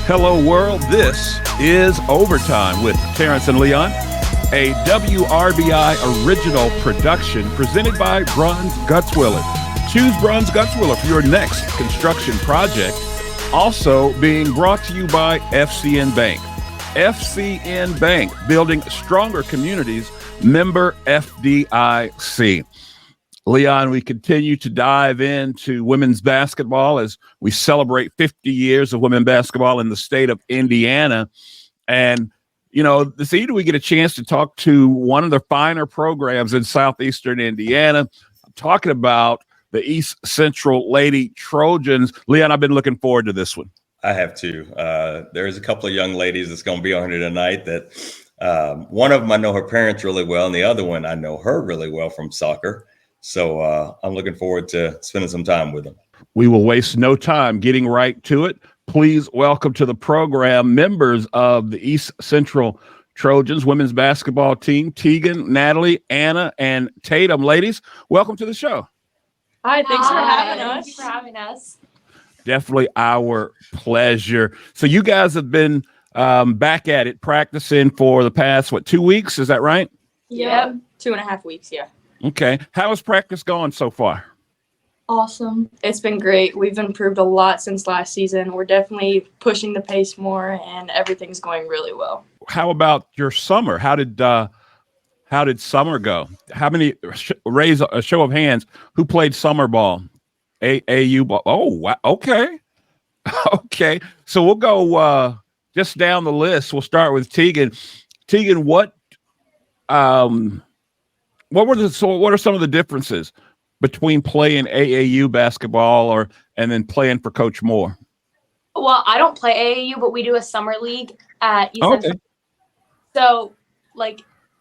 Hello, world. This is Overtime with Terrence and Leon, a WRBI original production presented by Bruns Gutzwiller. Choose Bruns Gutzwiller for your next construction project. Also being brought to you by FCN Bank. FCN Bank, building stronger communities, member FDIC. Leon, we continue to dive into women's basketball as we celebrate 50 years of women's basketball in the state of Indiana. And, you know, this evening we get a chance to talk to one of the finer programs in southeastern Indiana. I'm talking about the East Central Lady Trojans. Leon, I've been looking forward to this one. I have too. There's a couple of young ladies that's going to be on here tonight that one of them I know her parents really well, and the other one I know her really well from soccer. So I'm looking forward to spending some time with them. We will waste no time getting right to it. Please welcome to the program members of the East Central Trojans women's basketball team, Tegan, Natalie, Anna, and Tatum. Ladies, welcome to the show. Hi, thanks for having us. Thank you for having us. Definitely our pleasure. So you guys have been back at it practicing for the past, 2 weeks? Is that right? Yep. 2.5 weeks, yeah. Okay. How is practice going so far? Awesome. It's been great. We've improved a lot since last season. We're definitely pushing the pace more, and everything's going really well. How about your summer? How did summer go? How many raise a show of hands? Who played summer ball? AAU ball. Oh, wow. Okay. Okay. So we'll go just down the list. We'll start with Tegan. Tegan, what are some of the differences between playing AAU basketball and then playing for Coach Moore? Well, I don't play AAU, but we do a summer league at East Okay. Central. So,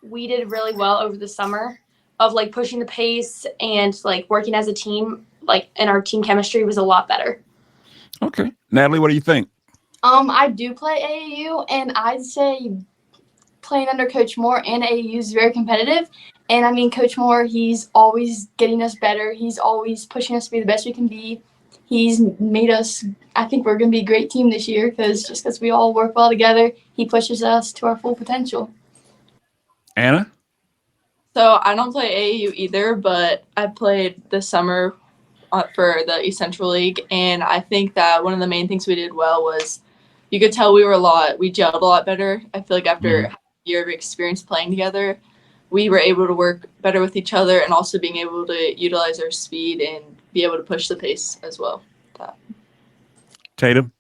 we did really well over the summer of, pushing the pace and, working as a team, and our team chemistry was a lot better. Okay. Natalie, what do you think? I do play AAU, and I'd say playing under Coach Moore and AAU is very competitive. And, I mean, Coach Moore, he's always getting us better. He's always pushing us to be the best we can be. He's made us – I think we're going to be a great team this year because we all work well together. He pushes us to our full potential. Anna? So I don't play AAU either, but I played this summer for the East Central League, and I think that one of the main things we did well was you could tell we gelled a lot better. I feel like after a year of experience playing together, we were able to work better with each other and also being able to utilize our speed and be able to push the pace as well. Tatum?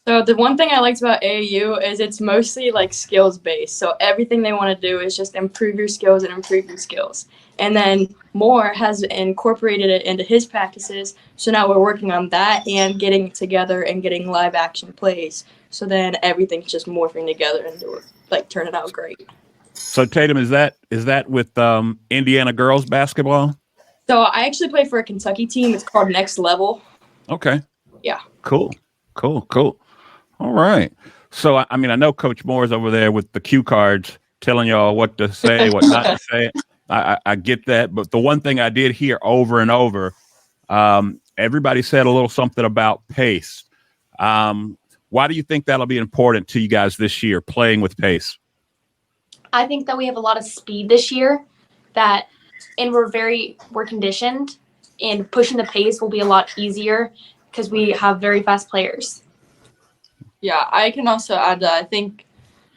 So the one thing I liked about AAU is it's mostly, skills-based. So everything they want to do is just improve your skills and improve your skills. And then Moore has incorporated it into his practices. So now we're working on that and getting it together and getting live action plays. So then everything's just morphing together and turning out great. So Tatum, is that with Indiana girls basketball? So I actually play for a Kentucky team. It's called Next Level. Okay. Yeah. Cool. All right. So, I know Coach Moore's over there with the cue cards telling y'all what to say, what not to say. I get that. But the one thing I did hear over and over, everybody said a little something about pace. Why do you think that'll be important to you guys this year, playing with pace? I think that we have a lot of speed this year and we're conditioned, and pushing the pace will be a lot easier because we have very fast players. Yeah, I can also add that I think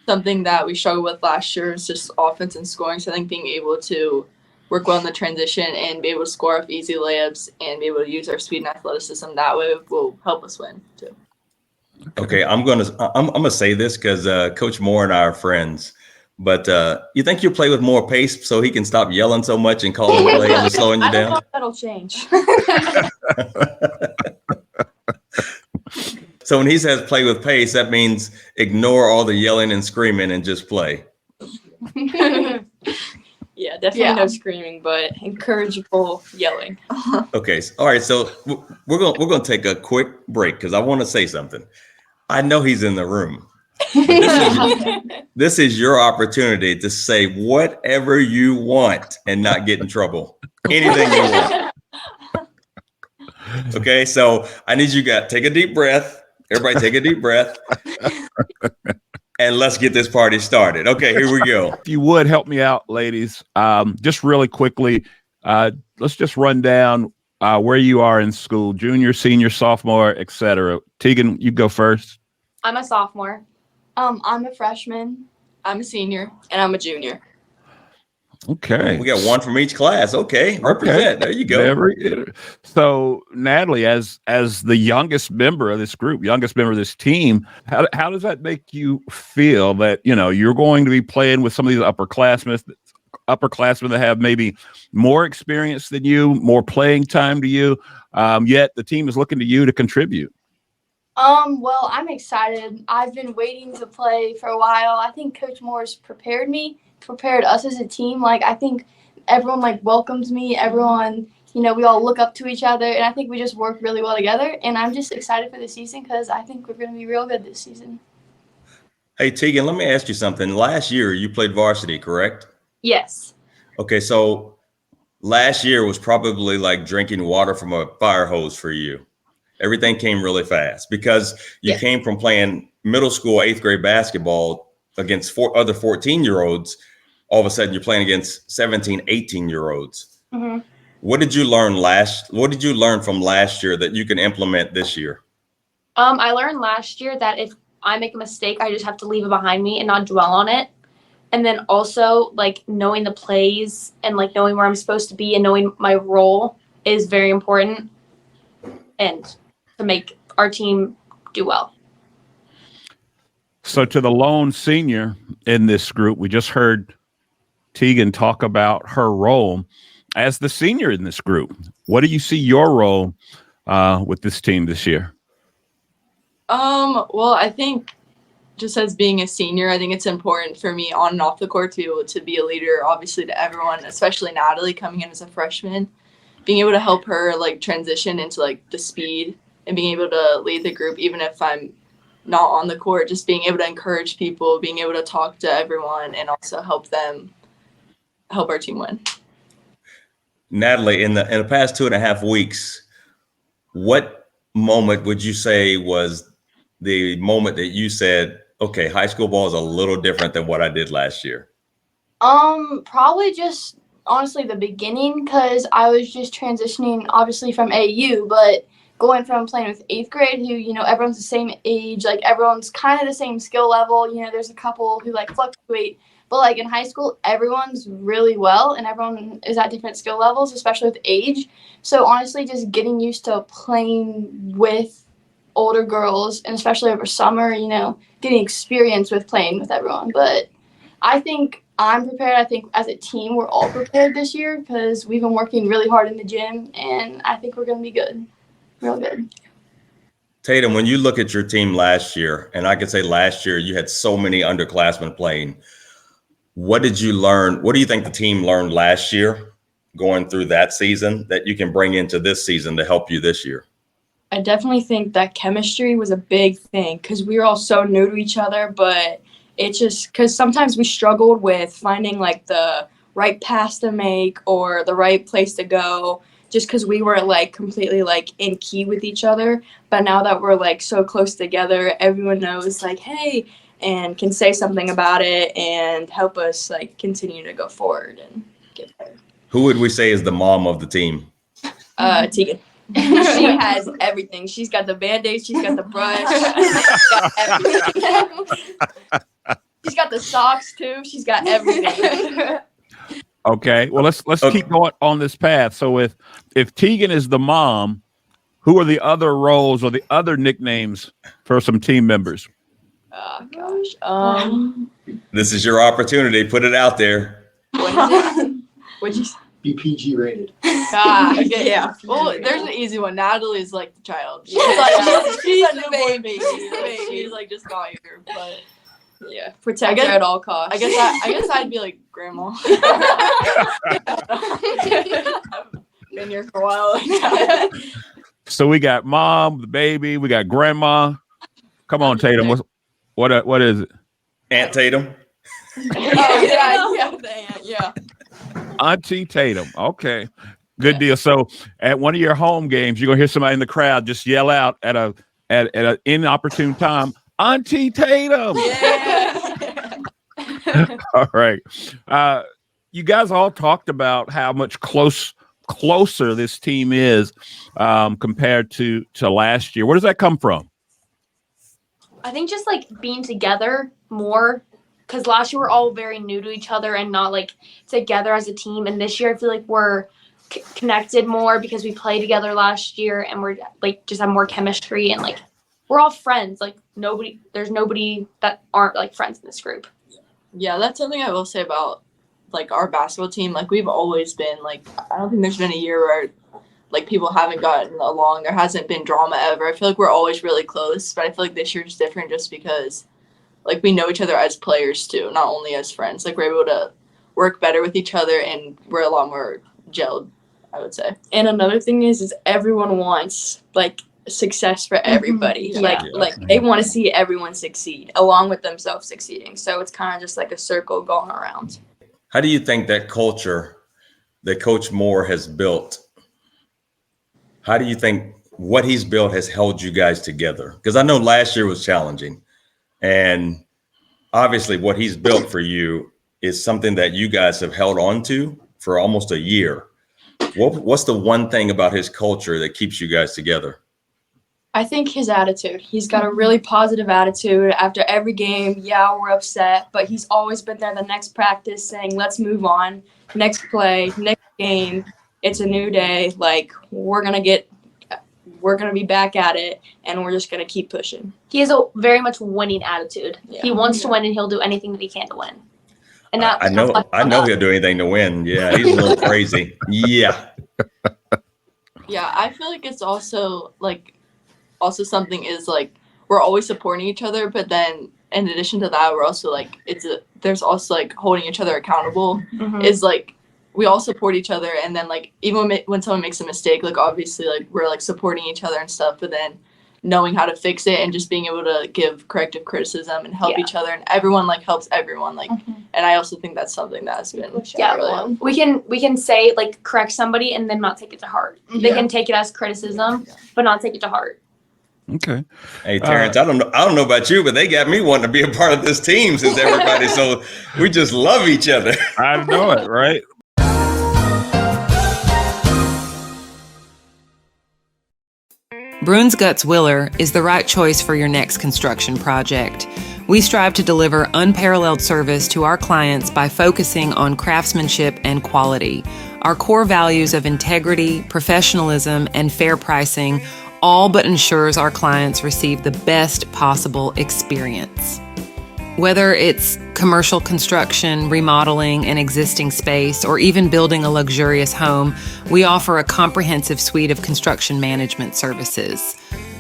something that we struggled with last year is just offense and scoring. So I think being able to work well in the transition and be able to score off easy layups and be able to use our speed and athleticism that way will help us win too. Okay, I'm gonna say this because Coach Moore and I are friends. But you think you'll play with more pace so he can stop yelling so much and calling plays and slowing you I don't know down? if that'll change. So when he says play with pace, that means ignore all the yelling and screaming and just play. Yeah, definitely no screaming, but encourageable yelling. Okay. All right. So we're gonna take a quick break because I want to say something. I know he's in the room. This is your opportunity to say whatever you want and not get in trouble. Anything you want. Okay, so I need you to take a deep breath. Everybody take a deep breath. And let's get this party started. Okay, here we go. If you would help me out, ladies, just really quickly, let's just run down where you are in school, junior, senior, sophomore, etc. Tegan, you go first. I'm a sophomore. I'm a freshman. I'm a senior. And I'm a junior. Okay. We got one from each class. Okay, represent. There you go. So, Natalie, as the youngest member of this group, youngest member of this team, how does that make you feel that, you know, you're going to be playing with some of these upperclassmen that have maybe more experience than you, more playing time to you, yet the team is looking to you to contribute? Well, I'm excited. I've been waiting to play for a while. I think Coach Moore's prepared us as a team. Like, I think everyone welcomes me. Everyone, we all look up to each other, and I think we just work really well together. And I'm just excited for the season because I think we're going to be real good this season. Hey, Tegan, let me ask you something. Last year you played varsity, correct? Yes. Okay, so last year was probably like drinking water from a fire hose for you. Everything came really fast because you came from playing middle school, 8th grade basketball against other 14-year-olds. All of a sudden you're playing against 17, 18-year-olds. Mm-hmm. What did you learn from last year that you can implement this year? I learned last year that if I make a mistake, I just have to leave it behind me and not dwell on it. And then also knowing the plays and knowing where I'm supposed to be and knowing my role is very important and to make our team do well. So to the lone senior in this group, we just heard Tegan talk about her role as the senior in this group. What do you see your role with this team this year? Well, I think just as being a senior, I think it's important for me on and off the court to be able to be a leader, obviously, to everyone, especially Natalie coming in as a freshman, being able to help her transition into the speed and being able to lead the group, even if I'm not on the court, just being able to encourage people, being able to talk to everyone and also help our team win. Natalie, in the past 2.5 weeks, what moment would you say was the moment that you said, okay, high school ball is a little different than what I did last year? Probably just honestly the beginning, because I was just transitioning obviously from AU, but going from playing with 8th grade who, everyone's the same age, everyone's kind of the same skill level, there's a couple who fluctuate, but in high school, everyone's really well and everyone is at different skill levels, especially with age. So honestly, just getting used to playing with older girls and especially over summer, getting experience with playing with everyone. But I think I'm prepared. I think as a team, we're all prepared this year because we've been working really hard in the gym, and I think we're going to be good, real good. Tatum, when you look at your team last year, and I could say last year you had so many underclassmen playing, what did you learn? What do you think the team learned last year going through that season that you can bring into this season to help you this year? I definitely think that chemistry was a big thing because we were all so new to each other, but it's just because sometimes we struggled with finding the right pass to make or the right place to go just because we were completely in key with each other. But now that we're so close together, everyone knows hey, and can say something about it and help us continue to go forward and get better. Who would we say is the mom of the team? Tegan. She has everything. She's got the Band-Aid. She's got the brush. She's got everything. She's got the socks too. She's got everything. Okay. Well, let's keep going on this path. So if Tegan is the mom, who are the other roles or the other nicknames for some team members? Oh gosh. This is your opportunity. Put it out there. What is it? What'd you say? Be PG rated. Okay, yeah. Well, there's an easy one. Natalie's the child. She's She's a the newborn baby. She's just got here, but Yeah, protect her at all costs. I guess I'd be grandma. Been here for a while. So we got mom, the baby, we got grandma. Come on, Tatum. What is it? Aunt Tatum. Yeah. Auntie Tatum. Okay. Good deal. So at one of your home games, you're gonna hear somebody in the crowd just yell out at a at an inopportune time. Auntie Tatum. Yeah. All right. You guys all talked about how much closer this team is compared to last year. Where does that come from? I think just like being together more, because last year we're all very new to each other and not like together as a team. And this year I feel like we're connected more because we played together last year and we're like just have more chemistry and like we're all friends. Like there's nobody that aren't like friends in this group. Yeah, that's something I will say about like our basketball team. Like we've always been like, I don't think there's been a year where like people haven't gotten along. There hasn't been drama ever. I feel like we're always really close, but I feel like this year's different just because like we know each other as players too, not only as friends. Like we're able to work better with each other and we're a lot more gelled, I would say. And another thing is everyone wants like success for everybody. Yeah. Like they want to see everyone succeed along with themselves succeeding. So it's kind of just like a circle going around. How do you think that culture that Coach Moore has built, how do you think what he's built has held you guys together? Because I know last year was challenging. And obviously what he's built for you is something that you guys have held on to for almost a year. What's the one thing about his culture that keeps you guys together? I think his attitude. He's got a really positive attitude. After every game, yeah, we're upset, but he's always been there the next practice saying, let's move on. Next play, next game, it's a new day. Like, we're going to be back at it, and we're just going to keep pushing. He has a very much winning attitude. Yeah. He wants to win and he'll do anything that he can to win. And that I know he'll do anything to win. Yeah, he's a little crazy. Yeah. Yeah, I feel like it's also something is like we're always supporting each other, but then in addition to that, we're also like there's also like holding each other accountable. Is like we all support each other, and then like even when someone makes a mistake, like obviously like we're like supporting each other and stuff, but then knowing how to fix it and just being able to give corrective criticism and help each other, and everyone like helps everyone like and I also think that's something that has been really we can say like correct somebody and then not take it to heart. They can take it as criticism but not take it to heart. Okay. Hey, Terrence, I don't know about you, but they got me wanting to be a part of this team since everybody. So we just love each other. I know it, right? Bruins Guts Willer is the right choice for your next construction project. We strive to deliver unparalleled service to our clients by focusing on craftsmanship and quality. Our core values of integrity, professionalism, and fair pricing all but ensures our clients receive the best possible experience. Whether it's commercial construction, remodeling an existing space, or even building a luxurious home, we offer a comprehensive suite of construction management services.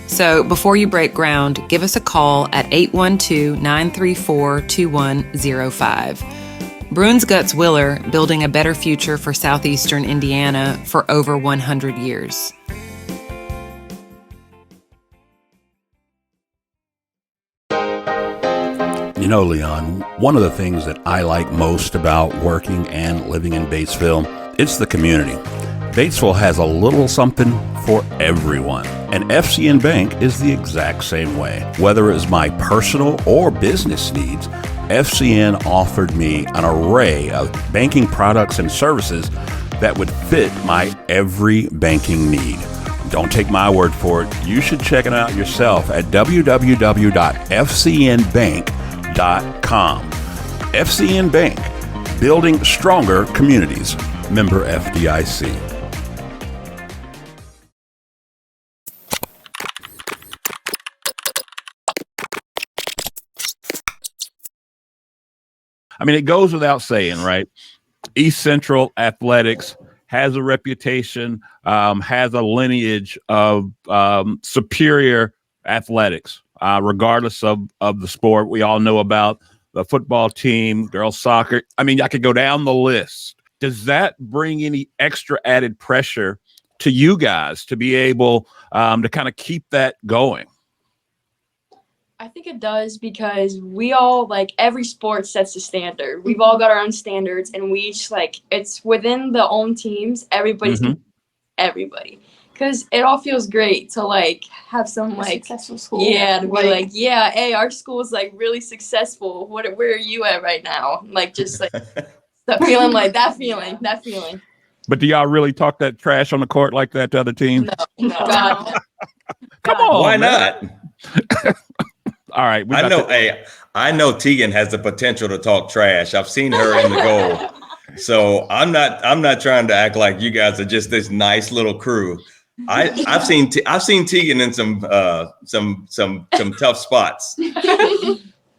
So before you break ground, give us a call at 812-934-2105. Bruins Guts Willer, building a better future for southeastern Indiana for over 100 years. You know, Leon, one of the things that I like most about working and living in Batesville, it's the community. Batesville has a little something for everyone, and FCN Bank is the exact same way. Whether it's my personal or business needs, FCN offered me an array of banking products and services that would fit my every banking need. Don't take my word for it. You should check it out yourself at www.fcnbank.com. FCN Bank, building stronger communities. Member FDIC. I mean, it goes without saying, right? East Central Athletics has a reputation, has a lineage of superior athletics. Regardless of the sport. We all know about the football team, girls soccer. I mean, I could go down the list. Does that bring any extra added pressure to you guys to be able to kind of keep that going? I think it does because we all, like, every sport sets the standard. We've all got our own standards, and we each, like, it's within the own teams. Everybody's everybody. Because it all feels great to like have some like successful school. yeah to be like yeah, hey, our school is like really successful. Where are you at right now? Like just like that feeling like that feeling. But do y'all really talk that trash on the court like that to other teams? No. God. Come on, Why man. not? All right. I know. I know Tegan has the potential to talk trash. I've seen her in the goal. So I'm not trying to act like you guys are just this nice little crew. I've seen Tegan in some tough spots.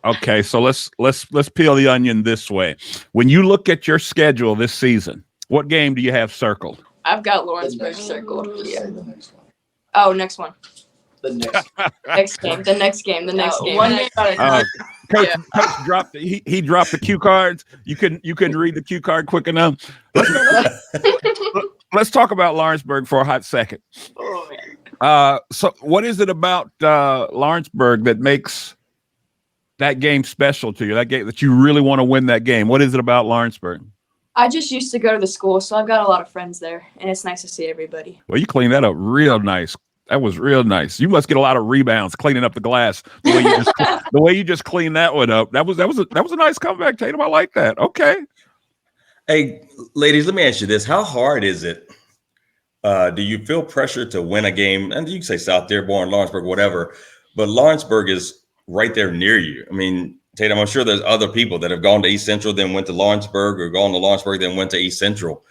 Okay, so let's peel the onion this way. When you look at your schedule this season, what game do you have circled? I've got Lawrenceburg circled. Yeah. The next one. Oh, next one. The next. The next game. One game at a time. Coach dropped he dropped the cue cards. You couldn't read the cue card quick enough. Let's talk about Lawrenceburg for a hot second. Oh man. So what is it about Lawrenceburg that makes that game special to you? That game that you really want to win that game. What is it about Lawrenceburg? I just used to go to the school, so I've got a lot of friends there, and it's nice to see everybody. Well, you cleaned that up real nice. That was real nice. You must get a lot of rebounds cleaning up the glass. The way you just cleaned that one up. That was a nice comeback, Tatum. I like that. Okay. Hey, ladies, let me ask you this: how hard is it? Do you feel pressure to win a game? And you can say South Dearborn, Lawrenceburg, whatever, but Lawrenceburg is right there near you. I mean, Tatum, I'm sure there's other people that have gone to East Central, then went to Lawrenceburg, or gone to Lawrenceburg, then went to East Central.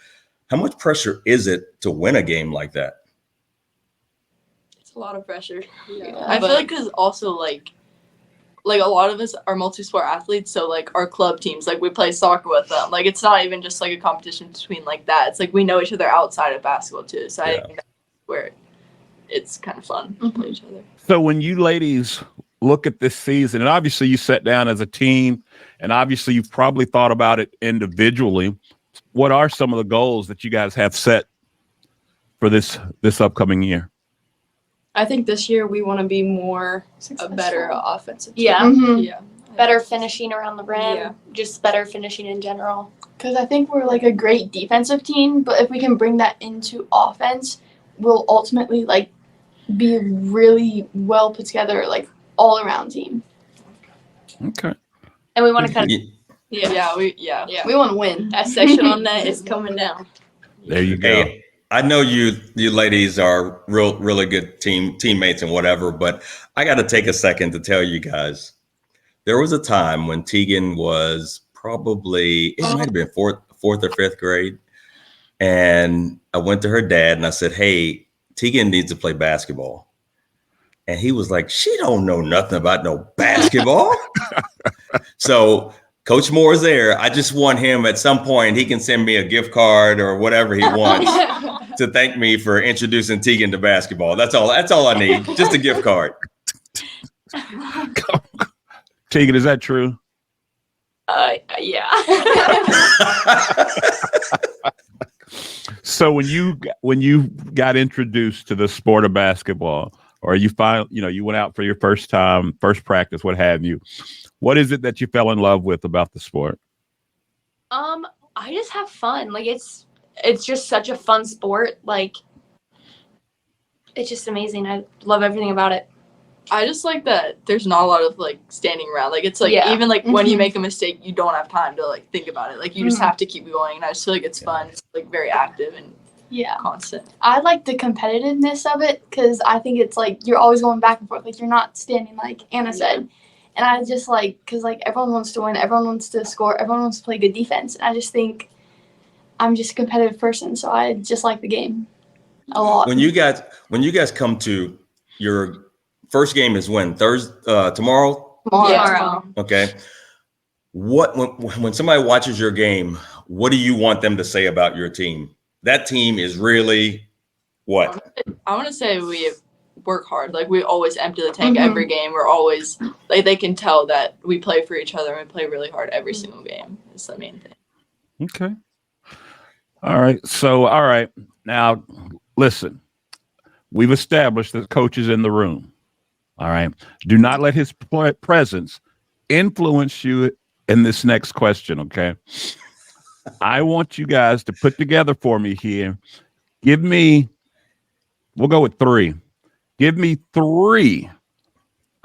How much pressure is it to win a game like that? It's a lot of pressure. Yeah. I feel like because also like a lot of us are multi-sport athletes, so like our club teams, like we play soccer with them. Like it's not even just like a competition between like that. It's like we know each other outside of basketball too. So I think that's where it's kind of fun to play each other. So when you ladies look at this season, and obviously you sat down as a team, and obviously you've probably thought about it individually, what are some of the goals that you guys have set for this upcoming year? I think this year we want to be more a better offensive team. Yeah. Mm-hmm. Yeah. Better finishing around the rim. Yeah. Just better finishing in general. Because I think we're like a great defensive team, but if we can bring that into offense, we'll ultimately like be really well put together, like all around team. Okay. And we want to kind of Yeah. We want to win. That section on that is coming down. There you go. Hey, I know you ladies are really good teammates and whatever, but I got to take a second to tell you guys, there was a time when Tegan was probably, it might have been fourth or fifth grade. And I went to her dad and I said, hey, Tegan needs to play basketball. And he was like, she don't know nothing about no basketball. So Coach Moore's there. I just want him at some point, he can send me a gift card or whatever he wants to thank me for introducing Tegan to basketball. That's all I need. Just a gift card. Tegan, is that true? Yeah. So when you got introduced to the sport of basketball, or you went out for your first practice, what have you, what is it that you fell in love with about the sport? I just have fun. Like it's just such a fun sport. Like it's just amazing. I love everything about it. I just like that there's not a lot of like standing around. Like it's like even like when you make a mistake, you don't have time to like think about it. Like you just have to keep going. And I just feel like it's fun. It's like very active and constant. I like the competitiveness of it because I think it's like you're always going back and forth. Like you're not standing, like Anna said. And I just like, because like everyone wants to win, everyone wants to score, everyone wants to play good defense. And I just think I'm just a competitive person, so I just like the game a lot. When you guys come to your first game is when? Thursday, tomorrow? Tomorrow. Okay. When somebody watches your game, what do you want them to say about your team? That team is really what? I want to say we work hard. Like we always empty the tank every game. We're always like they can tell that we play for each other and we play really hard every single game. It's the main thing. Okay. All right. Now, listen. We've established that coach is in the room. All right. Do not let his presence influence you in this next question, okay? I want you guys to put together for me here. Give me We'll go with 3. Give me 3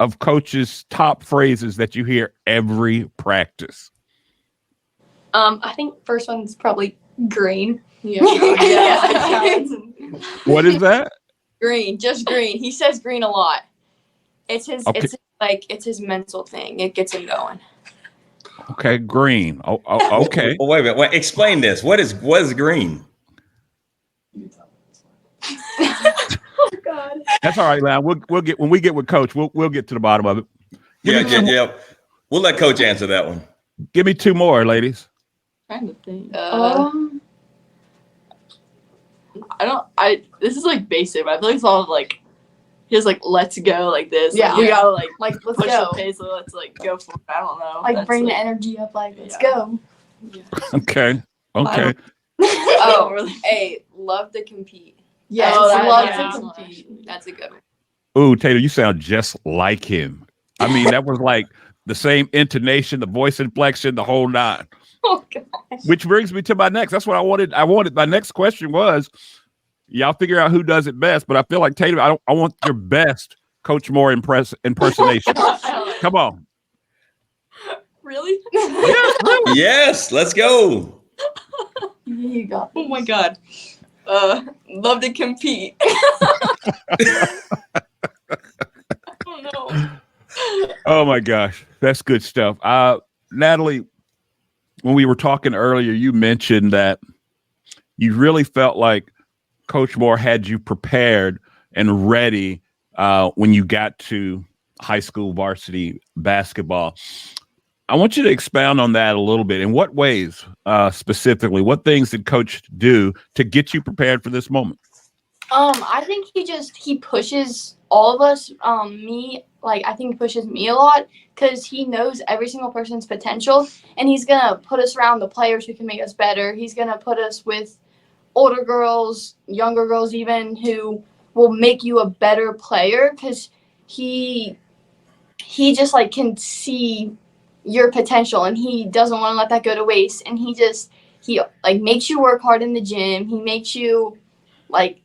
of Coach's top phrases that you hear every practice. I think first one's probably green. Yeah. What is that? Green, just green. He says green a lot. It's his. Okay. It's his mental thing. It gets him going. Okay, green. Oh, okay. Wait a minute. Wait, explain this. What is green? Oh God. That's all right, man. We'll get when we get with Coach. We'll get to the bottom of it. Yeah. We'll let Coach answer that one. Give me 2 more, ladies. Trying to think. This is like basic, but I feel like it's all like he has like let's go like this. Yeah. Like, you gotta like Like, let's push go. the pace, so let's like go for it. I don't know. Like, That's, bring the energy up. Like, let's Yeah. go. Okay. Okay. Oh, really. hey, love to compete. Yes, Oh, that- love yeah. to compete. That's a good one. Ooh, Taylor, you sound just like him. I mean, that was like the same intonation, the voice inflection, the whole 9. Oh God. Which brings me to my next. That's what I wanted. My next question was, y'all figure out who does it best. But I feel like Taylor, I want your best Coach Moore impersonation. Come on. Really? Yes, really. Yes, let's go. You got Oh my God. Love to compete. Oh no. Oh my gosh, that's good stuff. Natalie, when we were talking earlier, you mentioned that you really felt like Coach Moore had you prepared and ready when you got to high school varsity basketball. I want you to expound on that a little bit. In what ways, specifically, what things did Coach do to get you prepared for this moment? I think he pushes all of us. I think he pushes me a lot because he knows every single person's potential, and he's gonna put us around the players who can make us better. He's gonna put us with older girls, younger girls, even who will make you a better player because he just like can see your potential, and he doesn't want to let that go to waste. And he like makes you work hard in the gym. He makes you like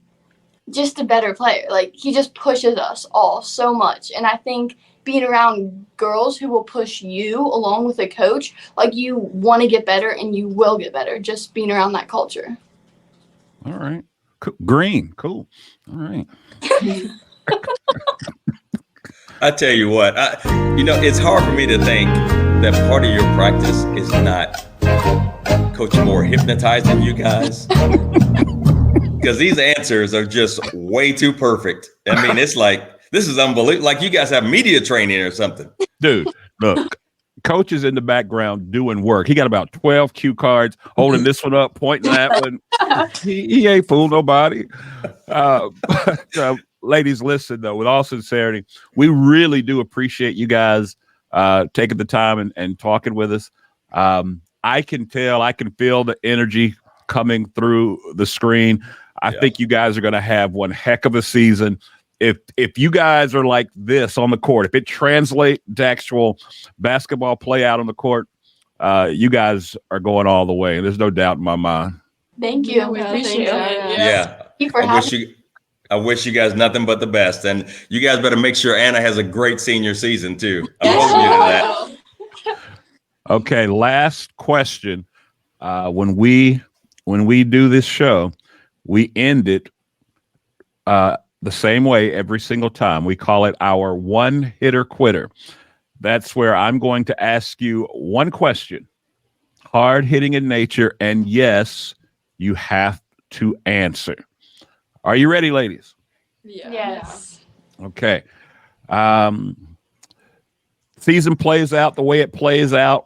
just a better player. Like, he just pushes us all so much. And I think being around girls who will push you along with a coach, like, you want to get better and you will get better just being around that culture. All right. Cool. Green. Cool. All right. I tell you what, it's hard for me to think that part of your practice is not Coach Moore hypnotizing you guys. Because these answers are just way too perfect. I mean, it's like, this is unbelievable. Like you guys have media training or something. Dude, look, Coach is in the background doing work. He got about 12 cue cards, holding this one up, pointing that one. He ain't fooled nobody. Ladies, listen, though, with all sincerity, we really do appreciate you guys taking the time and talking with us. I can feel the energy coming through the screen. I think you guys are going to have one heck of a season. If you guys are like this on the court, if it translates to actual basketball play out on the court, you guys are going all the way. There's no doubt in my mind. Thank you. We Yeah, appreciate thanks, it. Yeah. Thank you for having I wish you guys nothing but the best. And you guys better make sure Anna has a great senior season too. I'm holding you to that. Okay, last question. When we do this show, we end it the same way every single time. We call it our one hitter quitter. That's where I'm going to ask you one question, hard hitting in nature, and yes, you have to answer. Are you ready, ladies? Yeah. Yes. Okay. Season plays out the way it plays out.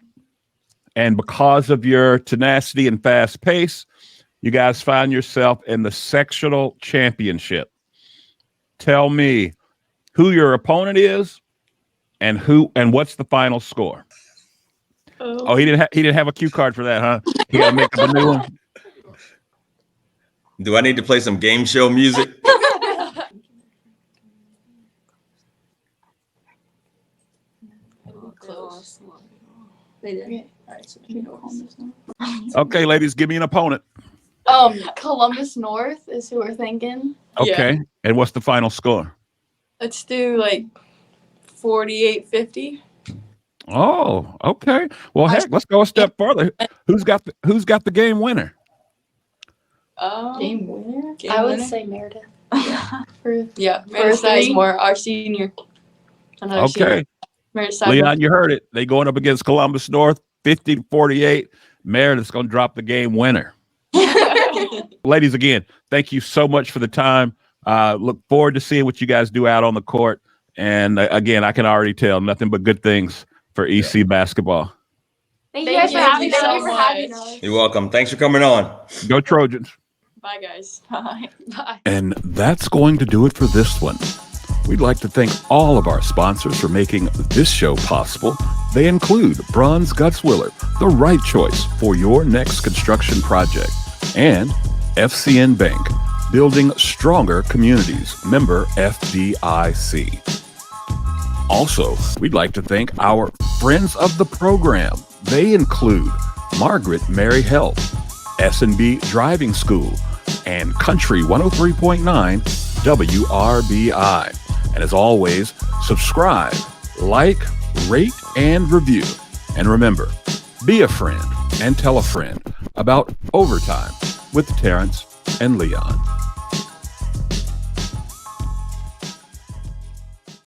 And because of your tenacity and fast pace, you guys find yourself in the sectional championship. Tell me who your opponent is and what's the final score. Oh, he didn't have a cue card for that, huh? He got to make up a new one. Do I need to play some game show music? Close. They did. Okay. Okay, ladies, give me an opponent. Columbus North is who we're thinking. Okay. And what's the final score? Let's do like 48-50. Oh, okay. Well, heck, let's go a step further. Who's got the game winner? Game winner? I would say Meredith. Yeah, For Meredith three? Sizemore, our senior. Another Okay. senior. Meredith Sizemore. Leon, you heard it. They going up against Columbus North, 50-48. Meredith's going to drop the game winner. Ladies, again, thank you so much for the time. Look forward to seeing what you guys do out on the court. And again, I can already tell nothing but good things for EC basketball. Thank you guys for having you so us. You're welcome. Thanks for coming on. Go Trojans. Bye, guys. Bye. And that's going to do it for this one. We'd like to thank all of our sponsors for making this show possible. They include Bronze Gutzwiller, the right choice for your next construction project, and FCN Bank, building stronger communities, member FDIC. Also, we'd like to thank our friends of the program. They include Margaret Mary Health, S&B Driving School, and Country 103.9 WRBI. And as always, subscribe, like, rate, and review. And remember, be a friend and tell a friend about Overtime with Terrence and Leon.